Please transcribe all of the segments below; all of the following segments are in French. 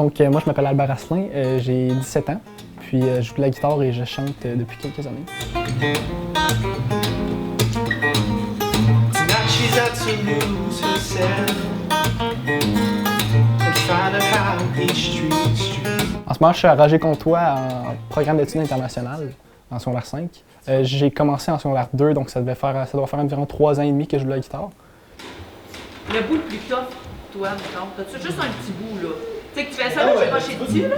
Donc moi je m'appelle Albert Asselin, j'ai 17 ans, puis je joue de la guitare et je chante depuis quelques années. En ce moment, je suis à Roger-Comtois en programme d'études internationales en secondaire 5. J'ai commencé en secondaire 2, donc ça doit faire environ 3 ans et demi que je joue de la guitare. Le bout le plus tough, toi, mettons, t'as-tu juste un petit bout, là? Tu sais que tu fais ça, là, j'ai coché dessus, là?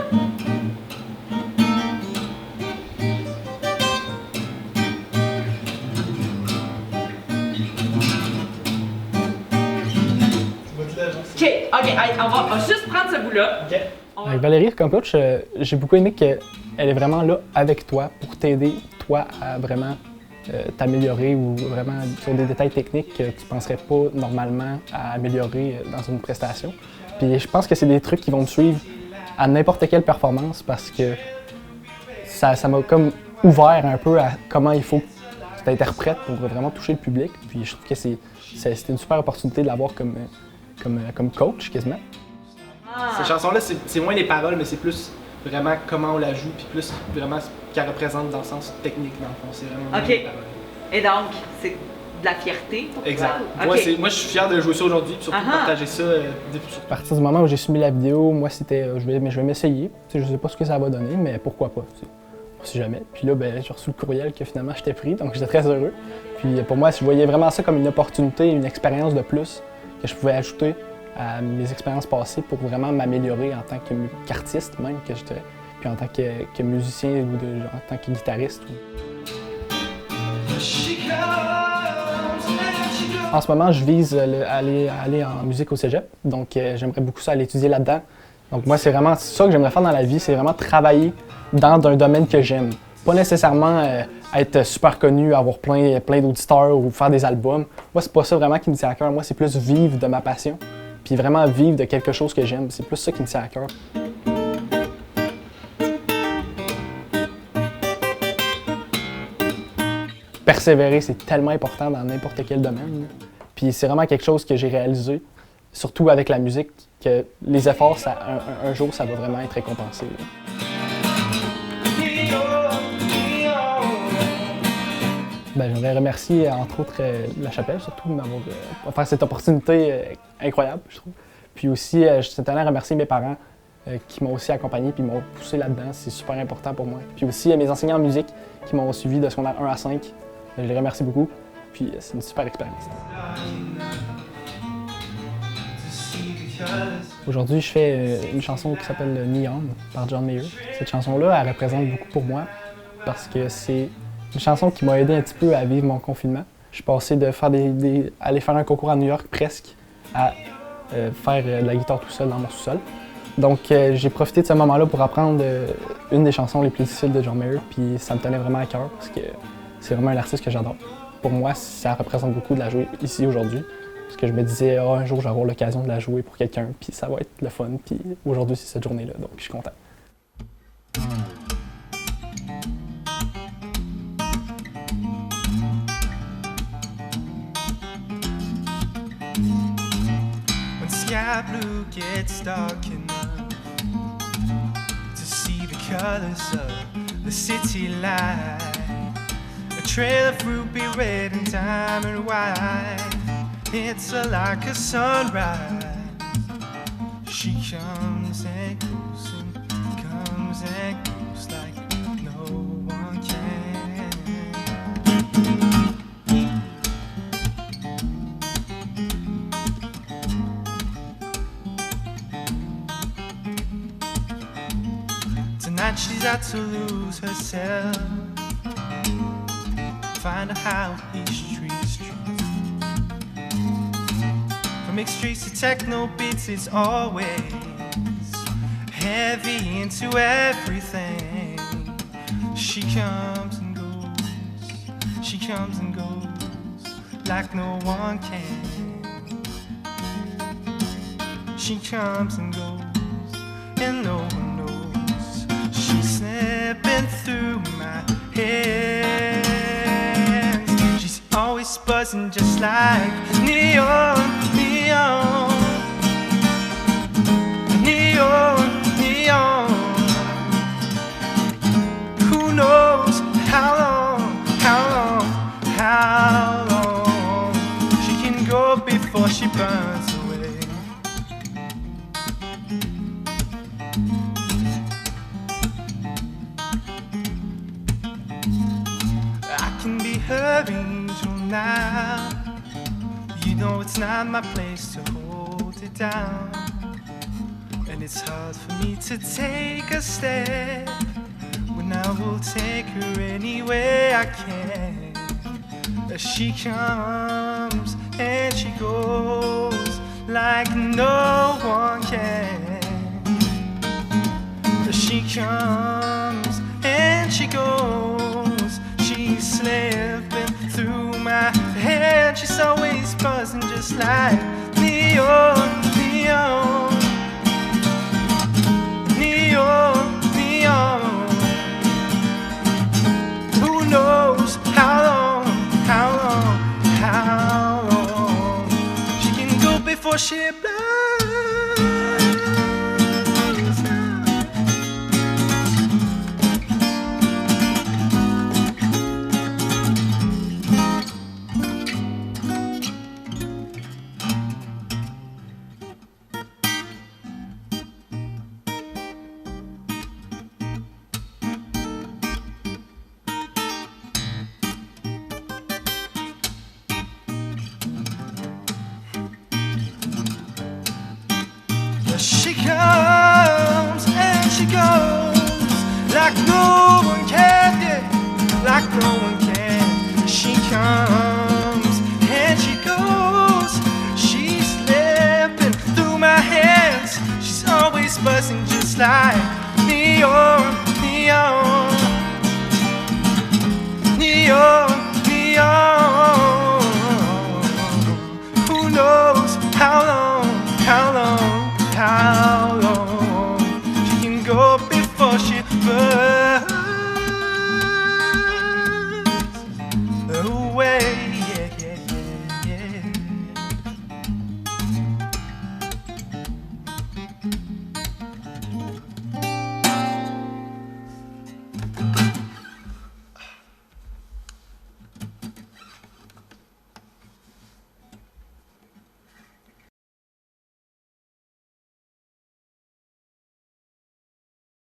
OK, on va juste prendre ce bout-là. Okay. Avec Valérie, comme coach, j'ai beaucoup aimé qu'elle est vraiment là avec toi pour t'aider, toi, à vraiment t'améliorer ou vraiment sur des détails techniques que tu ne penserais pas normalement à améliorer dans une prestation. Puis je pense que c'est des trucs qui vont me suivre à n'importe quelle performance parce que ça m'a comme ouvert un peu à comment il faut que tu t'interprètes pour vraiment toucher le public. Puis je trouve que c'est une super opportunité de l'avoir comme coach quasiment. Cette chanson-là, c'est moins les paroles, mais c'est plus vraiment comment on la joue, puis plus vraiment ce qu'elle représente dans le sens technique, dans le fond. C'est vraiment les paroles. Et donc, c'est de la fierté pour exact. toi? Okay. Moi, je suis fier de jouer ça aujourd'hui, puis surtout de partager ça depuis. À partir du moment où j'ai soumis la vidéo, moi, c'était je vais m'essayer. Je sais pas ce que ça va donner, mais pourquoi pas. On sait jamais. Puis là, j'ai reçu le courriel que finalement j'étais pris, donc j'étais très heureux. Puis pour moi, je voyais vraiment ça comme une opportunité, une expérience de plus que je pouvais ajouter à mes expériences passées pour vraiment m'améliorer en tant qu'artiste même, que je dirais, puis en tant que musicien ou en tant que guitariste. En ce moment, je vise aller en musique au cégep, donc j'aimerais beaucoup ça aller étudier là-dedans. Donc moi, c'est vraiment ça que j'aimerais faire dans la vie, c'est vraiment travailler dans un domaine que j'aime. Pas nécessairement être super connu, avoir plein d'auditeurs ou faire des albums. Moi, c'est pas ça vraiment qui me tient à cœur. Moi, c'est plus vivre de ma passion. Puis vraiment vivre de quelque chose que j'aime. C'est plus ça qui me tient à cœur. Persévérer, c'est tellement important dans n'importe quel domaine. Puis c'est vraiment quelque chose que j'ai réalisé, surtout avec la musique, que les efforts, un jour, ça va vraiment être récompensé. J'aimerais remercier, entre autres, La Chapelle, surtout, de m'avoir offert cette opportunité incroyable, je trouve. Puis aussi, je tenais à remercier mes parents qui m'ont aussi accompagné puis m'ont poussé là-dedans. C'est super important pour moi. Puis aussi, mes enseignants en musique qui m'ont suivi de secondaire 1 à 5. Je les remercie beaucoup. Puis c'est une super expérience. Aujourd'hui, je fais une chanson qui s'appelle Neon par John Mayer. Cette chanson-là, elle représente beaucoup pour moi parce que c'est une chanson qui m'a aidé un petit peu à vivre mon confinement. Je suis passé de faire aller faire un concours à New York presque à faire de la guitare tout seul dans mon sous-sol. Donc j'ai profité de ce moment-là pour apprendre une des chansons les plus difficiles de John Mayer, puis ça me tenait vraiment à cœur parce que c'est vraiment un artiste que j'adore. Pour moi, ça représente beaucoup de la jouer ici aujourd'hui, parce que je me disais un jour je vais avoir l'occasion de la jouer pour quelqu'un, puis ça va être le fun, puis aujourd'hui c'est cette journée-là, donc je suis content. Sky blue gets dark enough to see the colors of the city light. A trail of ruby red and diamond white. It's like a sunrise. She comes and goes and comes and goes like no one can. Tonight she's out to lose herself. Find a house East Street. From mixed streets to techno beats, it's always heavy into everything. She comes and goes, she comes and goes like no one can. She comes and goes and no one knows. She's slipping through my hands. She's always buzzing just like neon, neon, neon, neon. go before she burns away. I can be her angel now. You know it's not my place to hold it down, and it's hard for me to take a step when I will take her anywhere I can. As she comes and she goes like no one can. As she comes and she goes, she's slipping through my hand. She's always buzzing just like neon, neon, neon, neon. Who knows how long, how long, how long she can go before she blows. She comes and she goes like no one can, yeah, like no one can. She comes and she goes, she's slipping through my hands. She's always buzzing just like